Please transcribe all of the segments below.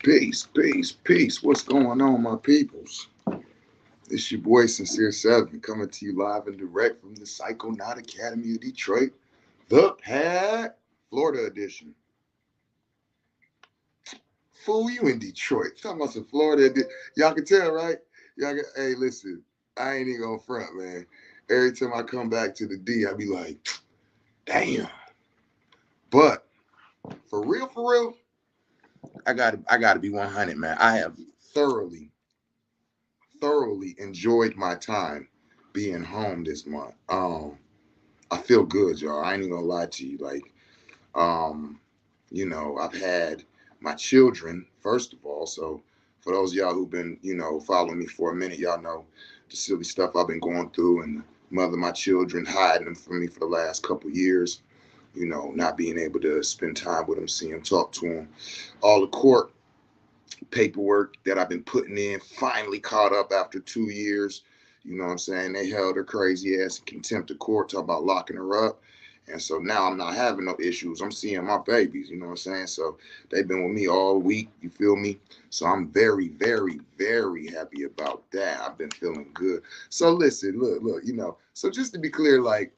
Peace, peace, peace. What's going on, my peoples? It's your boy Sincere Seven coming to you live and direct from the Psychonaut Academy of Detroit, the P.A.D, Florida edition. Fool, you in Detroit. Talking about some Florida. Y'all can tell, right? Hey, listen, I ain't even gonna front, man. Every time I come back to the D, I be like, damn. But for real, I gotta be 100, man. I have thoroughly enjoyed my time being home this month. I feel good, y'all. I ain't even gonna lie to you. Um, I've had my children, first of all. So for those of y'all who've been, following me for a minute, y'all know the silly stuff I've been going through and the mother of my children hiding them from me for the last couple years, not being able to spend time with them, see them, talk to them. All the court paperwork that I've been putting in finally caught up after 2 years. You know what I'm saying? They held her crazy ass in contempt of court, talking about locking her up. And so now I'm not having no issues. I'm seeing my babies, you know what I'm saying? So they've been with me all week, you feel me? So I'm very, very, very happy about that. I've been feeling good. So listen, look, So just to be clear, like,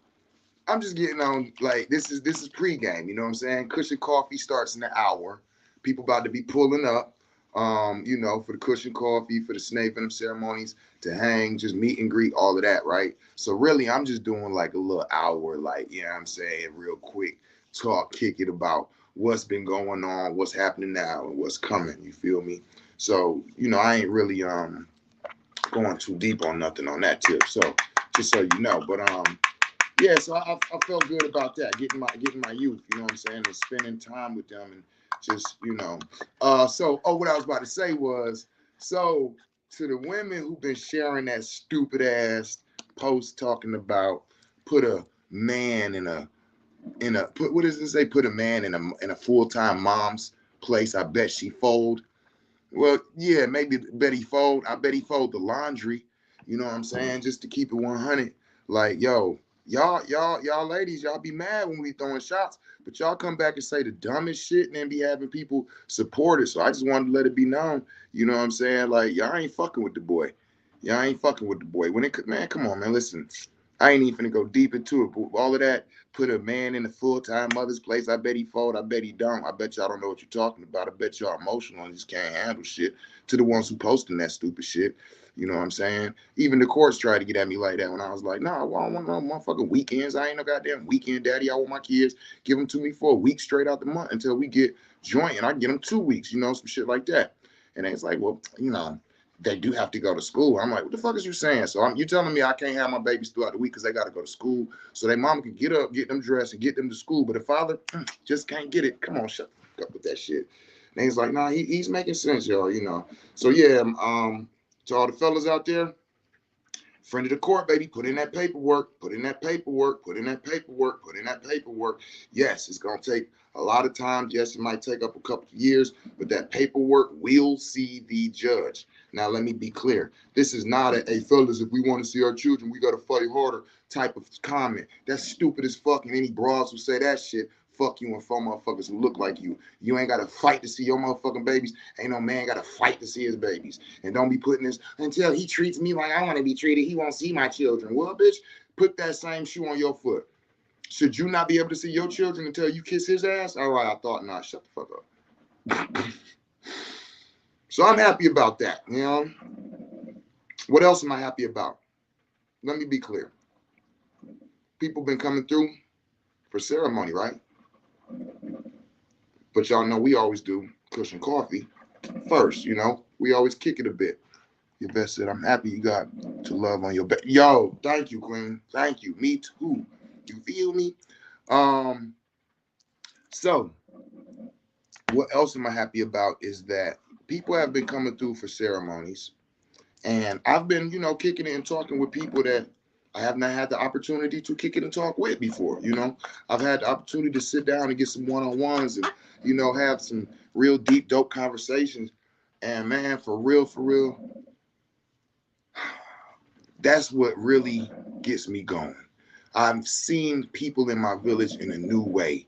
I'm just getting on, like, this is pregame, you know what I'm saying? Cushion coffee starts in an hour. People about to be pulling up, for the cushion coffee, for the snake venom ceremonies, to hang, just meet and greet, all of that, right? So really, I'm just doing like a little hour, like, you know what I'm saying, real quick talk, kick it about what's been going on, what's happening now, and what's coming, you feel me? So, I ain't really going too deep on nothing on that tip. So just so you know. But yeah, so I felt good about that, getting my youth, you know what I'm saying, and spending time with them, and just, what I was about to say was, so to the women who've been sharing that stupid ass post talking about put a man in a put, what does it say, put a man in a full-time mom's place, I bet she fold. Well, yeah, maybe bet he fold. I bet he fold the laundry. You know what I'm saying? Just to keep it 100. Like, yo, y'all ladies, y'all be mad when we throwing shots, but y'all come back and say the dumbest shit and then be having people support it. So I just wanted to let it be known. You know what I'm saying? Like, y'all ain't fucking with the boy. Y'all ain't fucking with the boy. Man, come on, man. Listen, I ain't even gonna go deep into it. But all of that, put a man in a full-time mother's place. I bet he fold. I bet he don't. I bet y'all don't know what you're talking about. I bet y'all emotional and just can't handle shit. To the ones who posting that stupid shit. You know what I'm saying? Even the courts tried to get at me like that when I was like, nah, I don't want no motherfucking weekends. I ain't no goddamn weekend daddy. I want my kids. Give them to me for a week straight out the month until we get joint, and I get them 2 weeks, some shit like that. And it's like, well, they do have to go to school. I'm like, what the fuck is you saying? So you telling me I can't have my babies throughout the week because they got to go to school so their mama can get up, get them dressed, and get them to school. But the father just can't get it. Come on, shut the fuck up with that shit. And he's like, nah, he's making sense, y'all. So yeah, to all the fellas out there, friend of the court, baby, put in that paperwork, put in that paperwork, put in that paperwork, put in that paperwork. Yes, it's going to take a lot of time. Yes, it might take up a couple of years, but that paperwork will see the judge. Now, let me be clear. This is not a fellas, if we want to see our children, we got to fight harder type of comment. That's stupid as fuck. And any bras who say that shit, fuck you and four motherfuckers who look like you. You ain't got to fight to see your motherfucking babies. Ain't no man got to fight to see his babies. And don't be putting this, until he treats me like I want to be treated, he won't see my children. Well, bitch, put that same shoe on your foot. Should you not be able to see your children until you kiss his ass? All right, I thought not. Shut the fuck up. So I'm happy about that. What else am I happy about? Let me be clear. People been coming through for ceremony, right? But y'all know we always do cushion coffee first, We always kick it a bit. Your best said, I'm happy you got to love on your bed. Yo, thank you, Queen. Thank you. Me too. You feel me? So what else am I happy about is that people have been coming through for ceremonies. And I've been, kicking it and talking with people that I have not had the opportunity to kick it and talk with before. I've had the opportunity to sit down and get some one-on-ones and, have some real deep, dope conversations. And man, for real, that's what really gets me going. I've seen people in my village in a new way.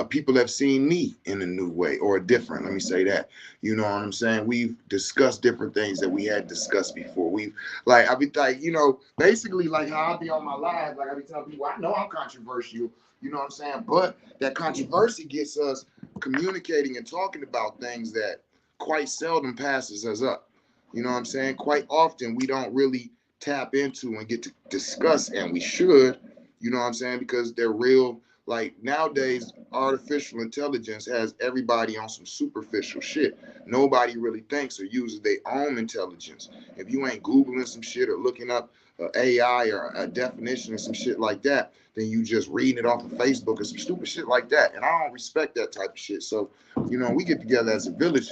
People have seen me in a new way or different. Let me say that. You know what I'm saying? We've discussed different things that we had discussed before. We've like I be like, you know, basically like how I be on my live, like I be telling people, I know I'm controversial. You know what I'm saying? But that controversy gets us communicating and talking about things that quite seldom passes us up. You know what I'm saying? Quite often we don't really tap into and get to discuss, and we should. You know what I'm saying? Because they're real. Like nowadays, artificial intelligence has everybody on some superficial shit. Nobody really thinks or uses their own intelligence. If you ain't Googling some shit or looking up AI or a definition or some shit like that, then you just reading it off of Facebook or some stupid shit like that. And I don't respect that type of shit. So, you know, we get together as a village.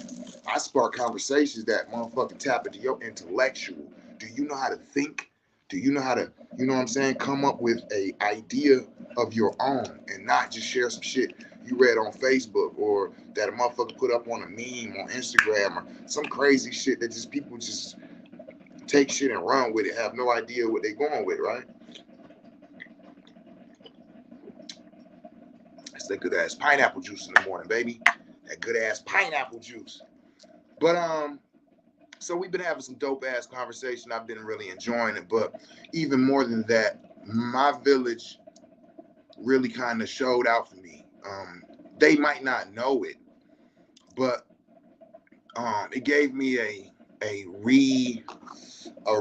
I spark conversations that motherfucking tap into your intellectual. Do you know how to think? Do you know how to, you know what I'm saying, come up with a idea of your own and not just share some shit you read on Facebook or that a motherfucker put up on a meme on Instagram or some crazy shit that just people just take shit and run with it, have no idea what they're going with, right? That's that good ass pineapple juice in the morning, baby. That good ass pineapple juice. But so we've been having some dope ass conversation. I've been really enjoying it. But even more than that, my village really kind of showed out for me. They might not know it, but it gave me a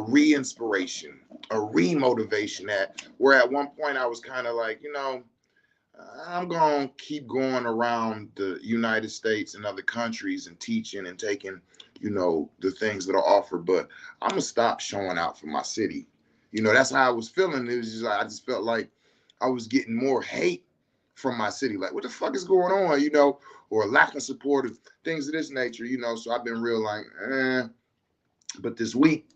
re-inspiration, a re-motivation that where at one point I was kind of like, you know, I'm going to keep going around the United States and other countries and teaching and taking, you know, the things that are offered, but I'm going to stop showing out for my city. You know, that's how I was feeling. It was just, I just felt like I was getting more hate from my city. Like, what the fuck is going on, you know, or lack of support of things of this nature, you know. So I've been real like, But this week,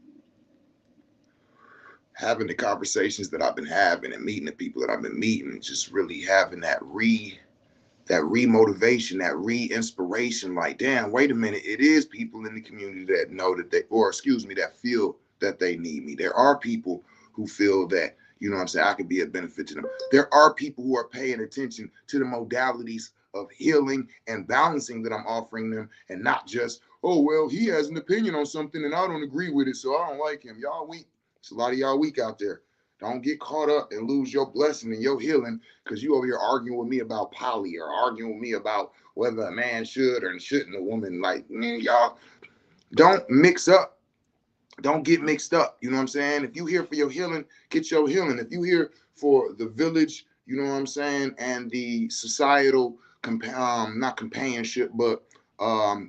having the conversations that I've been having and meeting the people that I've been meeting, just really having that re-motivation, that re-inspiration, like, damn, wait a minute, it is people in the community that know that they, or excuse me, that feel that they need me. There are people who feel that, you know what I'm saying, I could be a benefit to them. There are people who are paying attention to the modalities of healing and balancing that I'm offering them, and not just, oh, well, he has an opinion on something and I don't agree with it, so I don't like him. Y'all weak. It's a lot of y'all weak out there. Don't get caught up and lose your blessing and your healing because you over here arguing with me about poly or arguing with me about whether a man should or shouldn't, a woman. Like, man, y'all don't mix up. Don't get mixed up. You know what I'm saying? If you here for your healing, get your healing. If you here for the village, you know what I'm saying, and the societal, not companionship, but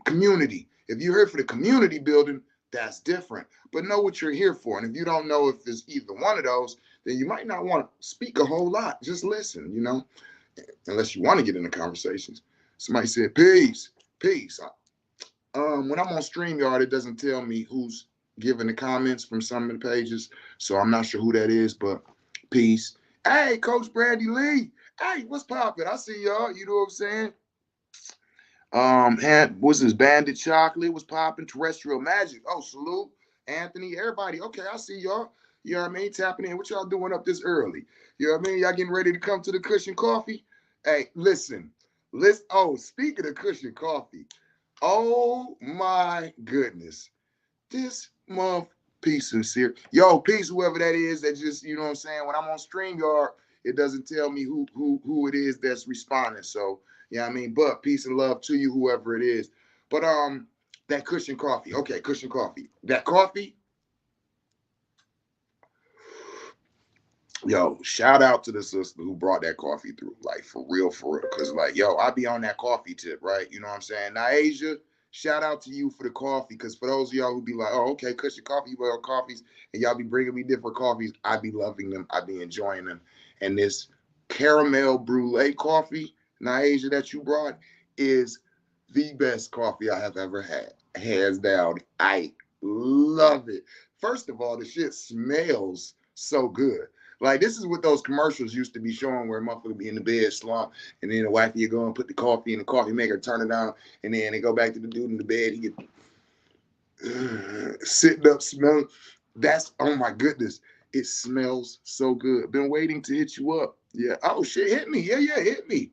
community. If you're here for the community building, that's different. But know what you're here for. And if you don't know if it's either one of those, then you might not want to speak a whole lot. Just listen, you know, unless you want to get into conversations. Somebody said, peace, peace. When I'm on StreamYard, it doesn't tell me who's giving the comments from some of the pages. So I'm not sure who that is, but peace. Hey, Coach Brandy Lee. Hey, what's poppin'? I see y'all. You know what I'm saying? What's this? Bandit Chocolate was popping. Terrestrial Magic. Oh, salute. Anthony, everybody. Okay, I see y'all. You know what I mean? Tapping in. What y'all doing up this early? You know what I mean? Y'all getting ready to come to the Cushion Coffee? Hey, listen. Oh, speaking of Cushion Coffee, oh my goodness. This month, peace sincere. Yo, peace, whoever that is that just, you know what I'm saying? When I'm on StreamYard, it doesn't tell me who it is that's responding. So, yeah, I mean, but peace and love to you, whoever it is. But that Cushion Coffee. Okay, Cushion Coffee. That coffee, yo, shout out to the sister who brought that coffee through. Like, for real, for real. Because, like, yo, I be on that coffee tip, right? You know what I'm saying? Now, Asia, shout out to you for the coffee. Because for those of y'all who be like, oh, okay, Cushion Coffee, you well coffees, and y'all be bringing me different coffees, I be loving them. I be enjoying them. And this caramel brulee coffee, Asia, that you brought is the best coffee I have ever had. Hands down. I love it. First of all, the shit smells so good. Like, this is what those commercials used to be showing where a motherfucker be in the bed slump, and then the wifey you go and put the coffee in the coffee maker, turn it on, and then they go back to the dude in the bed. He get sitting up smelling. That's, oh my goodness. It smells so good. Been waiting to hit you up. Yeah. Oh shit, hit me. Yeah, hit me.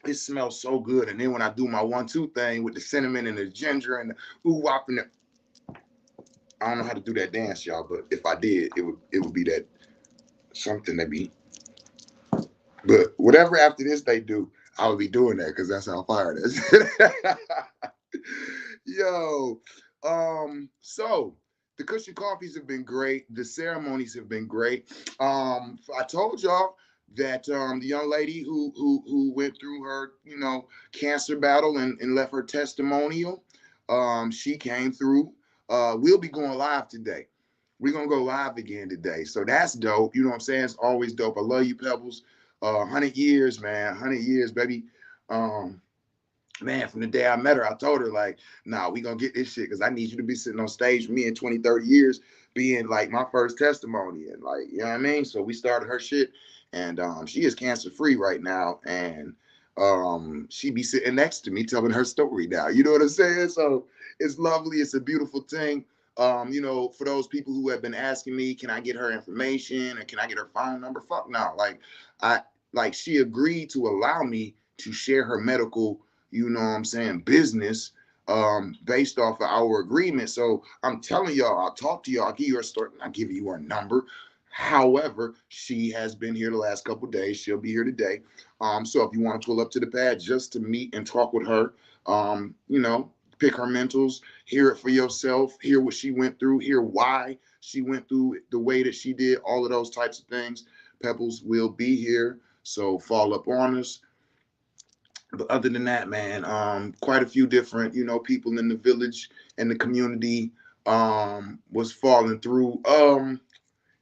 It smells so good. And then when I do my 1-2 thing with the cinnamon and the ginger and the ooh wop and the, I don't know how to do that dance, y'all, but if I did, it would be that something that be. But whatever after this they do, I would be doing that because that's how fire it is. Yo, so the cushion coffees have been great. The ceremonies have been great. I told y'all that the young lady who went through her, cancer battle and left her testimonial, she came through. We'll be going live today. We're gonna go live again today. So that's dope. You know what I'm saying? It's always dope. I love you, Pebbles. 100 years, man. 100 years, baby. Um, man, from the day I met her, I told her, like, nah, we gonna get this shit because I need you to be sitting on stage with me in 20, 30 years, being like my first testimony. And like, you know what I mean? So we started her shit, and she is cancer free right now. And she be sitting next to me telling her story now. You know what I'm saying? So it's lovely, it's a beautiful thing. For those people who have been asking me, can I get her information and can I get her phone number? Fuck no. I she agreed to allow me to share her medical, business, based off of our agreement. So I'm telling y'all, I'll talk to y'all, I'll give you her story, I'll give you her number. However, she has been here the last couple of days. She'll be here today. So if you want to pull up to the pad just to meet and talk with her, pick her mentals, hear it for yourself, hear what she went through, hear why she went through the way that she did, all of those types of things. Pebbles will be here. So follow up on us. But other than that, man, quite a few different, people in the village and the community was falling through.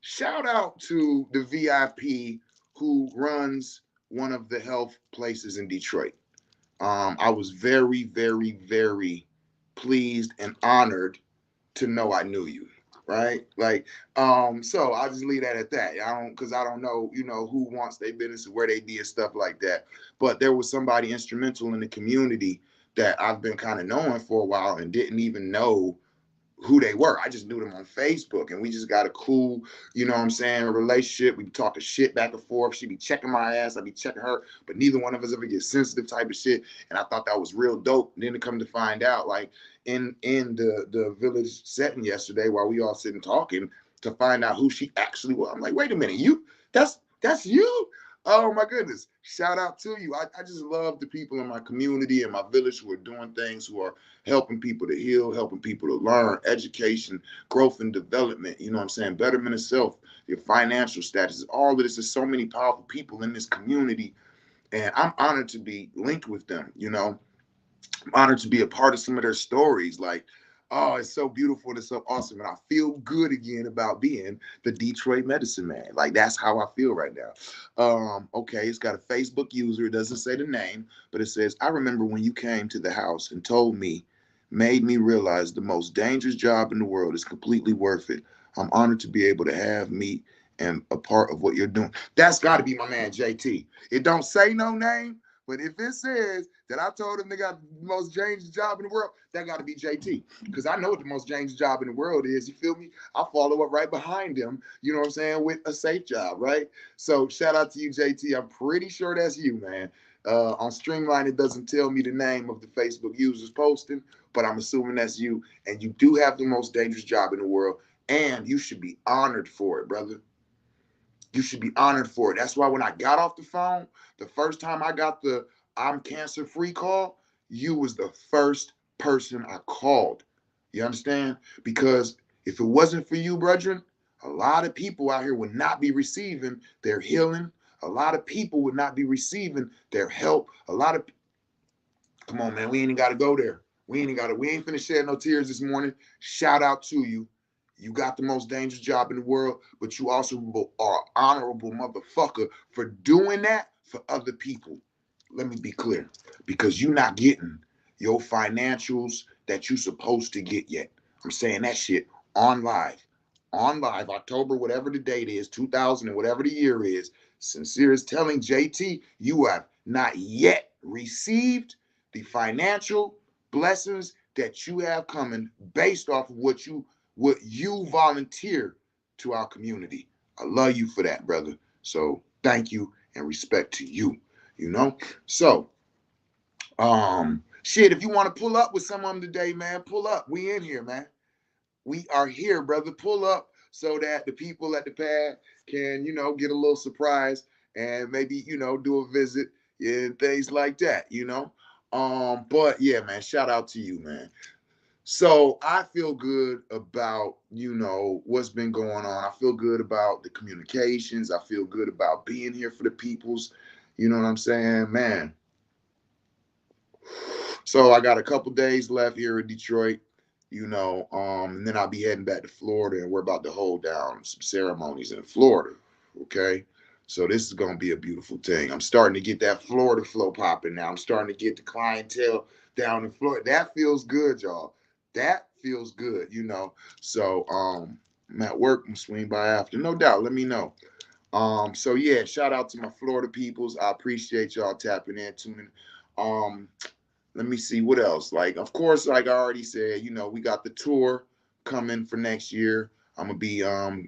Shout out to the VIP who runs one of the health places in Detroit. I was very, very, very pleased and honored to know I knew you, right? So I'll just leave that at that. Because I don't know, who wants their business and where they be and stuff like that. But there was somebody instrumental in the community that I've been kind of knowing for a while and didn't even know who they were. I just knew them on Facebook, and we just got a cool, relationship. We talking shit back and forth. She be checking my ass, I be checking her, but neither one of us ever get sensitive type of shit. And I thought that was real dope. And then to come to find out, like in the village setting yesterday, while we all sitting talking, to find out who she actually was. I'm like, wait a minute, that's you? Oh my goodness. Shout out to you. I just love the people in my community and my village who are doing things, who are helping people to heal, helping people to learn, education, growth and development, you know what I'm saying? Betterment of self, your financial status, all of this. There's so many powerful people in this community, and I'm honored to be linked with them, I'm honored to be a part of some of their stories. Like, oh, it's so beautiful and it's so awesome. And I feel good again about being the Detroit medicine man. Like, that's how I feel right now. Okay, it's got a Facebook user. It doesn't say the name, but it says, I remember when you came to the house and told me, made me realize the most dangerous job in the world is completely worth it. I'm honored to be able to have me and a part of what you're doing. That's got to be my man, JT. It don't say no name, but if it says that I told him they got the most dangerous job in the world, that got to be JT. Because I know what the most dangerous job in the world is. You feel me? I follow up right behind him, you know what I'm saying, with a safe job, right? So shout out to you, JT. I'm pretty sure that's you, man. On Streamline, it doesn't tell me the name of the Facebook users posting, but I'm assuming that's you. And you do have the most dangerous job in the world. And you should be honored for it, brother. You should be honored for it. That's why when I got off the phone, the first time I got the I'm cancer free call, you was the first person I called. You understand? Because if it wasn't for you, brethren, a lot of people out here would not be receiving their healing. A lot of people would not be receiving their help. A lot of, come on, man, we ain't got to go there. We ain't finna shed no tears this morning. Shout out to you. You got the most dangerous job in the world, but you also are an honorable motherfucker for doing that for other people. Let me be clear, because you're not getting your financials that you're supposed to get yet. I'm saying that shit on live. On live, October, whatever the date is, 2000 and whatever the year is. Sincere is telling JT, you have not yet received the financial blessings that you have coming based off of what you volunteer to our community. I love you for that, brother. So thank you and respect to you. So Shit, if you want to pull up with some of them today, man, pull up. We in here, man. We are here, brother. Pull up so that the people at the pad can, get a little surprise and maybe, do a visit and things like that, But yeah, man, shout out to you, man. So I feel good about, what's been going on. I feel good about the communications. I feel good about being here for the peoples. You know what I'm saying? Man, so I got a couple days left here in Detroit, and then I'll be heading back to Florida, and we're about to hold down some ceremonies in Florida. Okay. So this is gonna be a beautiful thing. I'm starting to get that Florida flow popping now. I'm starting to get the clientele down in Florida. That feels good, y'all. That feels good. So I'm at work, I'm swing by after. No doubt. Let me know. So yeah, shout out to my Florida peoples. I appreciate y'all tapping in, tuning. Um, let me see what else. Like, of course, like I already said, we got the tour coming for next year. I'm gonna be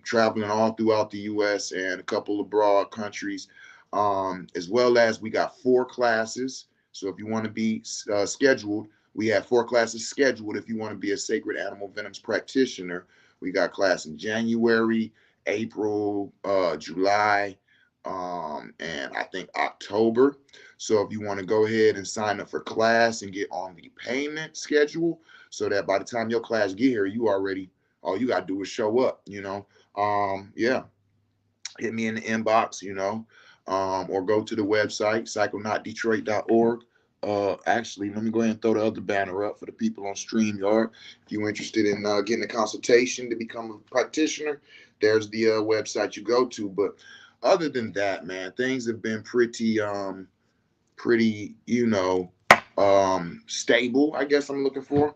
traveling all throughout the U.S. and a couple of broad countries, as well as we got 4 classes. So if you want to be scheduled, we have 4 classes scheduled. If you want to be a sacred animal venoms practitioner, we got class in January, April, July, and I think October. So if you want to go ahead and sign up for class and get on the payment schedule so that by the time your class get here, you already, all you got to do is show up. Yeah, hit me in the inbox, or go to the website, psychonotdetroit.org. Actually, let me go ahead and throw the other banner up for the people on StreamYard. If you're interested in getting a consultation to become a practitioner, there's the website you go to. But other than that, man, things have been pretty, stable, I guess I'm looking for.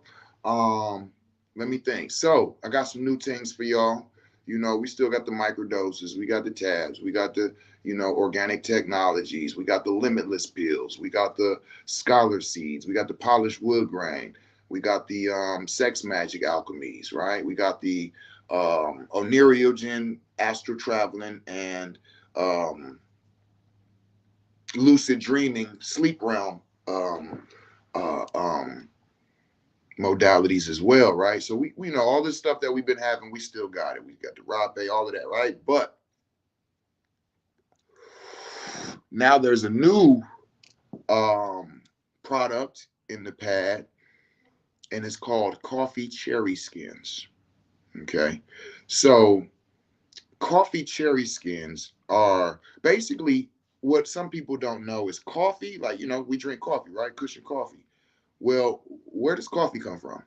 Let me think. So I got some new things for y'all. We still got the microdoses, we got the tabs, we got the, organic technologies, we got the limitless pills, we got the scholar seeds, we got the polished wood grain, we got the sex magic alchemies, right? We got the oneiriogen, astral traveling, and lucid dreaming, sleep realm um, uh, um, modalities as well, right? So we know all this stuff that we've been having, we still got it. We got the rape, all of that, right? But now there's a new product in the pad, and it's called coffee cherry skins. Okay, so coffee cherry skins are basically what some people don't know is coffee. Like, we drink coffee, right? Cushion coffee. Well, where does coffee come from?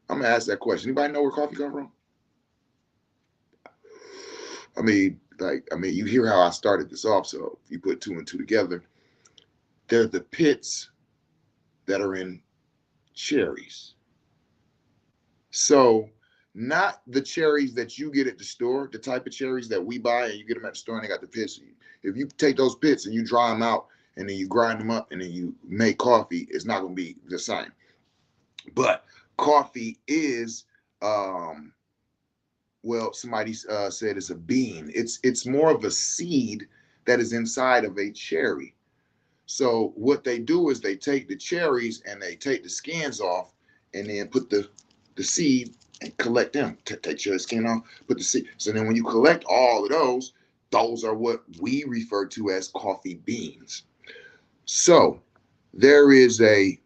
I'm gonna ask that question. Anybody know where coffee come from? You hear how I started this off. So if you put 2 and 2 together, they're the pits that are in cherries. So not the cherries that you get at the store, the type of cherries that we buy and you get them at the store and they got the pits. If you take those pits and you dry them out and then you grind them up and then you make coffee, it's not gonna be the same. But coffee is well, somebody said it's a bean. It's more of a seed that is inside of a cherry. So what they do is they take the cherries and they take the skins off and then put the seed and collect them. Take your skin off, put the seed. So then when you collect all of those are what we refer to as coffee beans. So there is a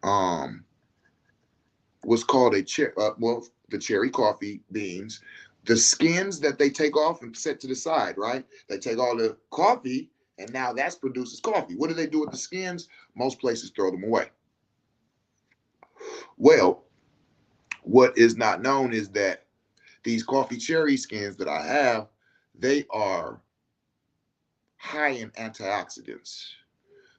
what's called a the cherry coffee beans. The skins that they take off and set to the side, right? They take all the coffee and now that produces coffee. What do they do with the skins? Most places throw them away. Well, what is not known is that these coffee cherry skins that I have, they are high in antioxidants.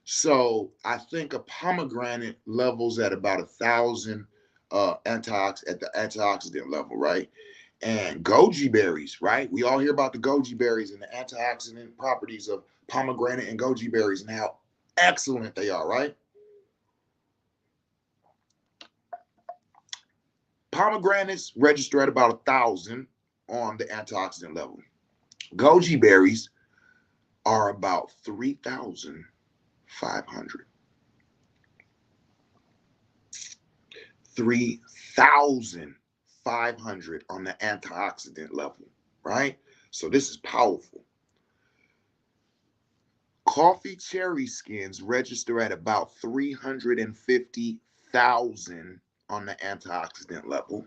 So I think a pomegranate levels at about 1,000 at the antioxidant level, right? And goji berries, right? We all hear about the goji berries and the antioxidant properties of pomegranate and goji berries and how excellent they are, right? Pomegranates register at about 1,000 on the antioxidant level. Goji berries are about 3,500. 3,500 on the antioxidant level, right? So this is powerful. Coffee cherry skins register at about 350,000 on the antioxidant level.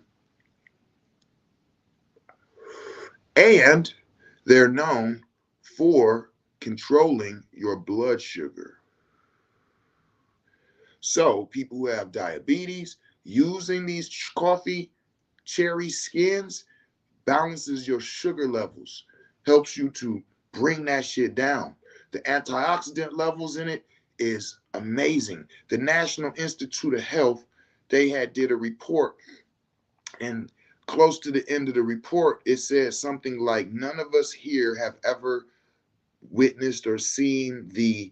And they're known for controlling your blood sugar. So people who have diabetes, using these coffee cherry skins balances your sugar levels, helps you to bring that shit down. The antioxidant levels in it is amazing. The National Institute of Health, they had did a report, and close to the end of the report, it says something like, none of us here have ever witnessed or seen the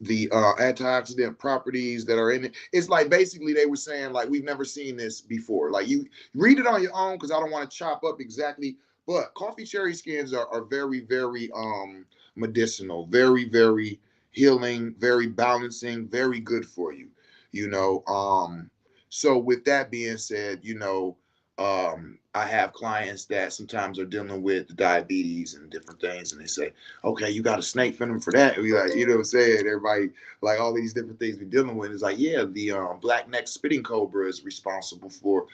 antioxidant properties that are in it. It's like basically they were saying like we've never seen this before. Like you read it on your own because I don't want to chop up exactly. But coffee cherry skins are very, very medicinal, very, very healing, very balancing, very good for you. You know, so with that being said, I have clients that sometimes are dealing with diabetes and different things, and they say, okay, you got a snake venom for that. We like, you know what I'm saying? Everybody, like all these different things we're dealing with is like, yeah, the black neck spitting cobra is responsible for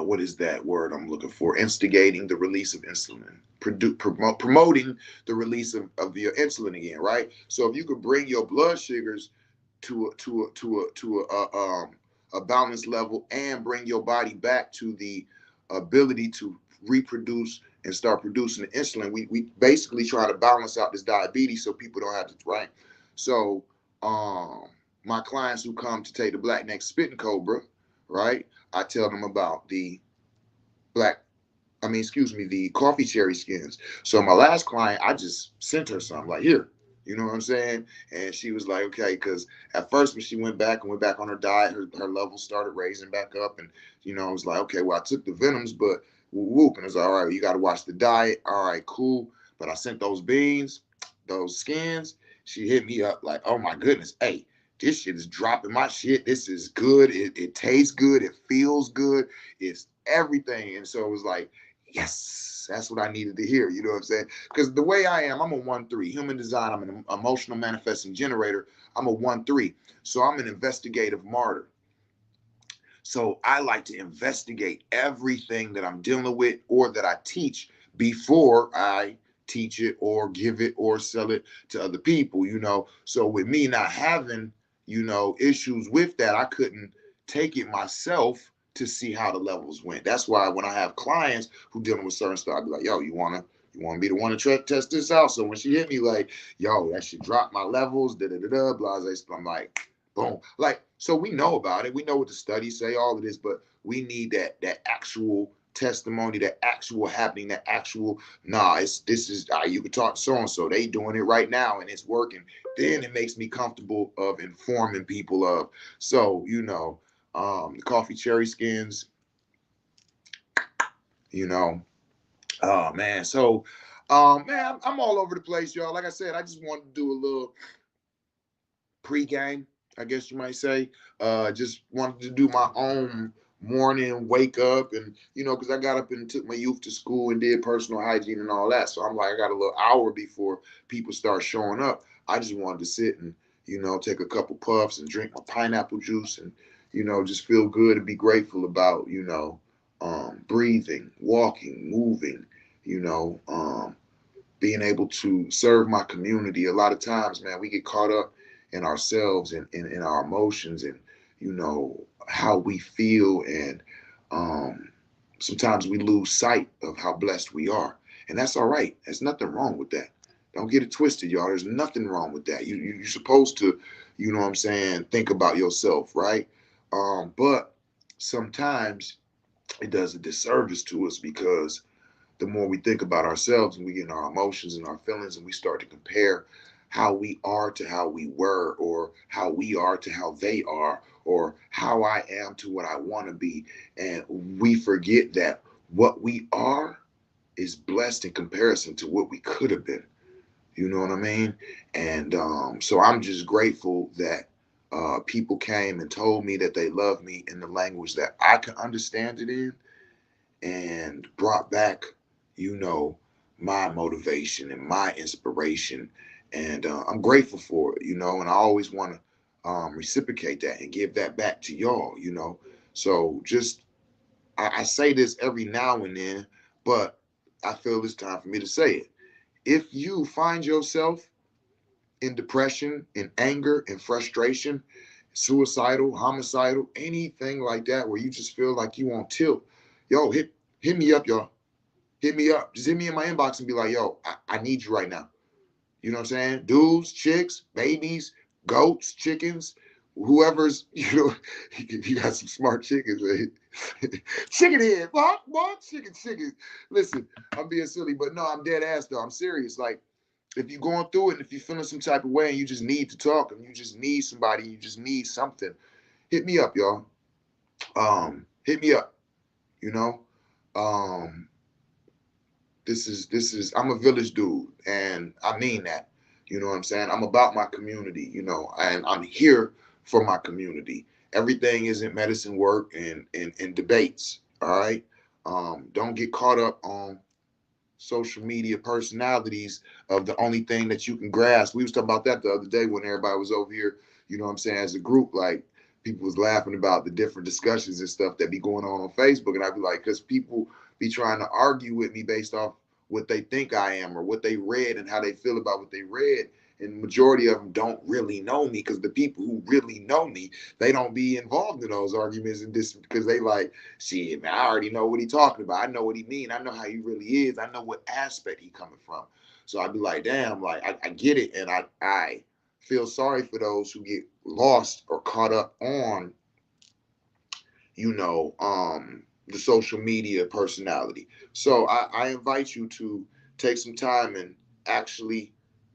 what is that word I'm looking for? Instigating the release of insulin, promoting the release of your insulin again, right? So if you could bring your blood sugars to a balanced level and bring your body back to the ability to reproduce and start producing the insulin, we basically try to balance out this diabetes so people don't have to, right? So my clients who come to take the black neck spitting cobra, right? I tell them about black, the coffee cherry skins. So my last client, I just sent her some, like, here, you know what I'm saying? And she was like, okay, because at first when she went back on her diet, her levels started raising back up. And, I was like, okay, well, I took the venoms, but whoop. And I was like, all right, well, you got to watch the diet. All right, cool. But I sent those beans, those skins. She hit me up like, oh my goodness, hey, this shit is dropping my shit. This is good. It tastes good. It feels good. It's everything. And so it was like, yes, that's what I needed to hear. You know what I'm saying? Because the way I am, I'm a 1-3. Human design, I'm an emotional manifesting generator. I'm a 1-3. So I'm an investigative martyr. So I like to investigate everything that I'm dealing with or that I teach before I teach it or give it or sell it to other people. So with me not having, issues with that, I couldn't take it myself to see how the levels went. That's why when I have clients who dealing with certain stuff, I be like, yo, you want to be the one to test this out? So when she hit me like, yo, that should drop my levels, blah, blah, I'm like, boom. Like, so we know about it. We know what the studies say, all of this, but we need that actual testimony, that actual happening, that actual, this is, you can talk to so-and-so, they doing it right now and it's working. Then it makes me comfortable of informing people of. So, the coffee cherry skins, oh man. So, man, I'm all over the place, y'all. Like I said, I just wanted to do a little pre-game, I guess you might say. Just wanted to do my own morning wake up, and because I got up and took my youth to school and did personal hygiene and all that. So I'm like, I got a little hour before people start showing up. I just wanted to sit and take a couple puffs and drink my pineapple juice and just feel good and be grateful about breathing, walking, moving, being able to serve my community. A lot of times, man, we get caught up in ourselves and in our emotions and how we feel, and sometimes we lose sight of how blessed we are, and that's all right. There's nothing wrong with that. Don't get it twisted, y'all. There's nothing wrong with that. You're supposed to, what I'm saying, think about yourself, right? But sometimes it does a disservice to us, because the more we think about ourselves and we get in our emotions and our feelings and we start to compare how we are to how we were, or how we are to how they are, or how I am to what I want to be. And we forget that what we are is blessed in comparison to what we could have been. You know what I mean? And so I'm just grateful that People came and told me that they love me in the language that I can understand it in, and brought back, you know, my motivation and my inspiration. And I'm grateful for it, you know, and I always want to reciprocate that and give that back to y'all, you know. So just, I say this every now and then, but I feel it's time for me to say it. If you find yourself in depression, in anger, in frustration, suicidal, homicidal, anything like that, where you just feel like you on tilt, yo, hit me up, y'all. Hit me up. Just hit me in my inbox and be like, yo, I need you right now. You know what I'm saying? Dudes, chicks, babies, goats, chickens, whoever's, you know, you got some smart chickens, right? Chicken head, fuck, chicken. Listen, I'm being silly, but no, I'm dead ass though. I'm serious. Like, if you're going through it and if you're feeling some type of way and you just need to talk and you just need somebody, you just need something, hit me up, y'all. Hit me up, you know. Um, this is I'm a village dude, and I mean that. You know what I'm saying? I'm about my community, you know, and I'm here for my community. Everything isn't medicine work and debates. All right. Don't get caught up on social media personalities of the only thing that you can grasp. We was talking about that the other day when everybody was over here, you know what I'm saying, as a group, like people was laughing about the different discussions and stuff that be going on Facebook. And I'd be like, because people be trying to argue with me based off what they think I am or what they read and how they feel about what they read. And the majority of them don't really know me, because the people who really know me, they don't be involved in those arguments and this, because they like, shit, man, I already know what he talking about. I know what he mean. I know how he really is. I know what aspect he coming from. So I'd be like, damn, like I get it, and I feel sorry for those who get lost or caught up on, you know, the social media personality. So I invite you to take some time and actually,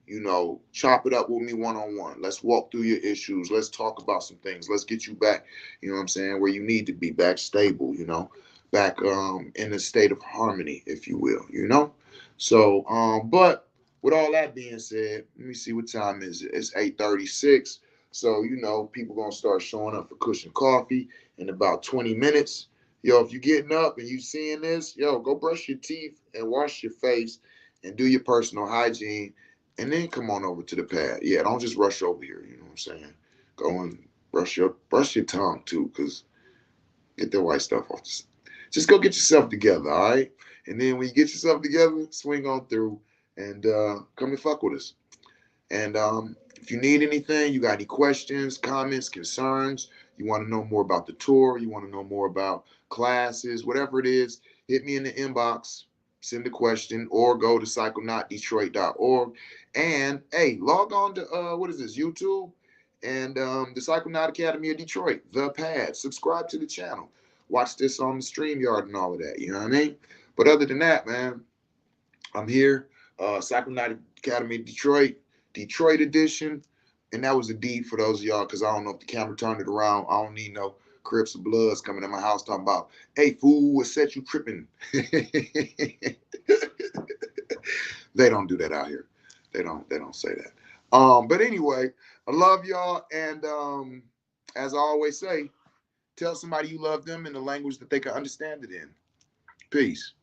you know, chop it up with me one on one. Let's walk through your issues. Let's talk about some things. Let's get you back, you know what I'm saying, where you need to be, back stable, you know, back in a state of harmony, if you will, you know. So but with all that being said, let me see what time is it. It's 8:36. So, you know, people gonna start showing up for Cushion Coffee in about 20 minutes. Yo, if you're getting up and you seeing this, yo, go brush your teeth and wash your face and do your personal hygiene, and then come on over to the pad. Yeah, don't just rush over here. You know what I'm saying? Go and brush your tongue too, cause get that white stuff off. Just go get yourself together, all right? And then when you get yourself together, swing on through and come and fuck with us. And if you need anything, you got any questions, comments, concerns, you want to know more about the tour, you want to know more about classes, whatever it is, hit me in the inbox, send a question, or go to psychonautdetroit.org. And hey, log on to what is this, YouTube and the Psychonaut Academy of Detroit, the P.A.D. Subscribe to the channel. Watch this on the StreamYard and all of that. You know what I mean? But other than that, man, I'm here. Psychonaut Academy of Detroit, Detroit edition. And that was a D for those of y'all, because I don't know if the camera turned it around. I don't need no Crips or Bloods coming in my house talking about, hey, fool, what set you tripping? They don't do that out here. They don't say that. But anyway, I love y'all. And as I always say, tell somebody you love them in the language that they can understand it in. Peace.